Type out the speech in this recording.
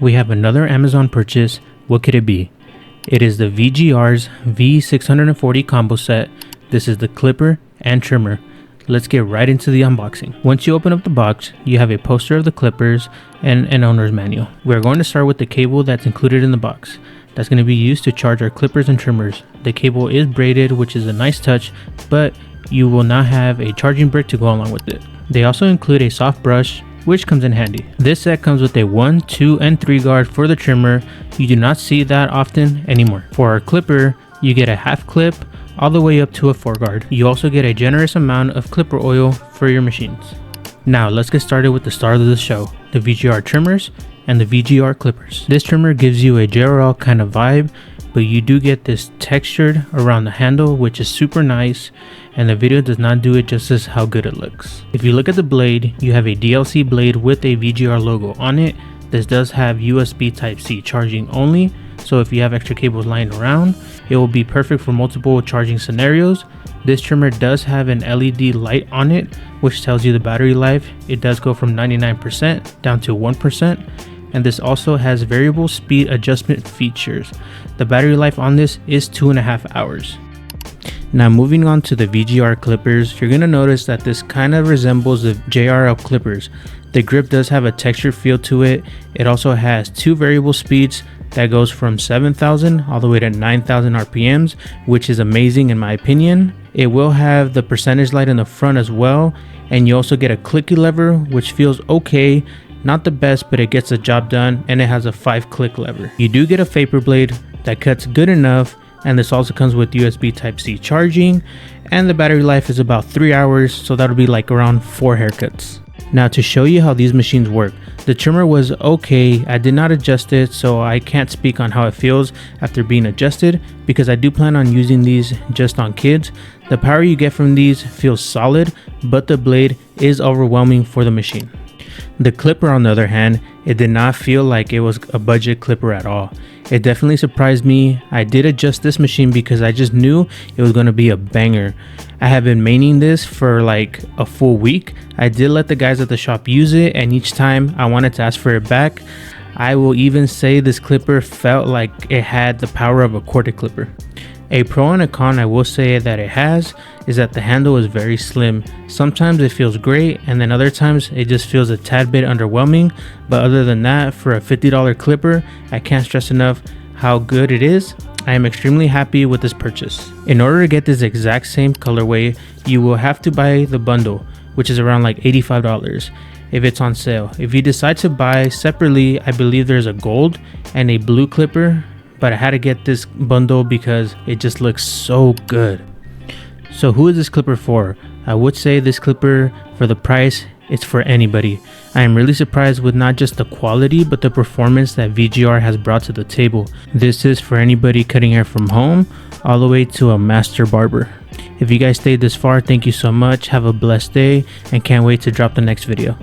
We have another Amazon purchase. What could it be? It is the VGR's V640 combo set. This is the clipper and trimmer. Let's get right into the unboxing. Once you open up the box, you have a poster of the clippers and an owner's manual. We're going to start with the cable that's included in the box. That's going to be used to charge our clippers and trimmers. The cable is braided, which is a nice touch, but you will not have a charging brick to go along with it. They also include a soft brush, which comes in handy. This set comes with a 1, 2, and 3 guard for the trimmer. You do not see that often anymore. For our clipper, you get a half clip all the way up to a 4 guard. You also get a generous amount of clipper oil for your machines. Now let's get started with the star of the show, the VGR trimmers and the VGR clippers. This trimmer gives you a JRL kind of vibe, but you do get this textured around the handle, which is super nice, and the video does not do it justice how good it looks. If you look at the blade, you have a DLC blade with a VGR logo on it. This does have USB Type-C charging only, so if you have extra cables lying around, it will be perfect for multiple charging scenarios. This trimmer does have an LED light on it, which tells you the battery life. It does go from 99% down to 1%. And this also has variable speed adjustment features. The battery life on this is 2.5 hours. Now moving on to the VGR clippers, you're going to notice that this kind of resembles the JRL clippers. The grip does have a textured feel to it. It also has 2 variable speeds that goes from 7,000 all the way to 9,000 RPMs, which is amazing in my opinion. It will have the percentage light in the front as well, and you also get a clicky lever, which feels okay. Not the best, but it gets the job done, and it has a 5-click lever. You do get a vapor blade that cuts good enough, and this also comes with USB Type-C charging, and the battery life is about 3 hours, so that'll be like around 4 haircuts. Now to show you how these machines work, the trimmer was okay. I did not adjust it, so I can't speak on how it feels after being adjusted, because I do plan on using these just on kids. The power you get from these feels solid, but the blade is overwhelming for the machine. The clipper, on the other hand, it did not feel like it was a budget clipper at all. It definitely surprised me. I did adjust this machine because I just knew it was going to be a banger. I have been maining this for like a full week. I did let the guys at the shop use it, and each time I wanted to ask for it back. I will even say this clipper felt like it had the power of a corded clipper. A pro and a con I will say that it has is that the handle is very slim. Sometimes it feels great, and then other times it just feels a tad bit underwhelming. But other than that, for a $50 clipper, I can't stress enough how good it is. I am extremely happy with this purchase. In order to get this exact same colorway, you will have to buy the bundle, which is around like $85 if it's on sale. If you decide to buy separately, I believe there's a gold and a blue clipper, but I had to get this bundle because it just looks so good. So who is this clipper for? I would say this clipper, for the price, it's for anybody. I am really surprised with not just the quality, but the performance that VGR has brought to the table. This is for anybody cutting hair from home, all the way to a master barber. If you guys stayed this far, thank you so much. Have a blessed day, and can't wait to drop the next video.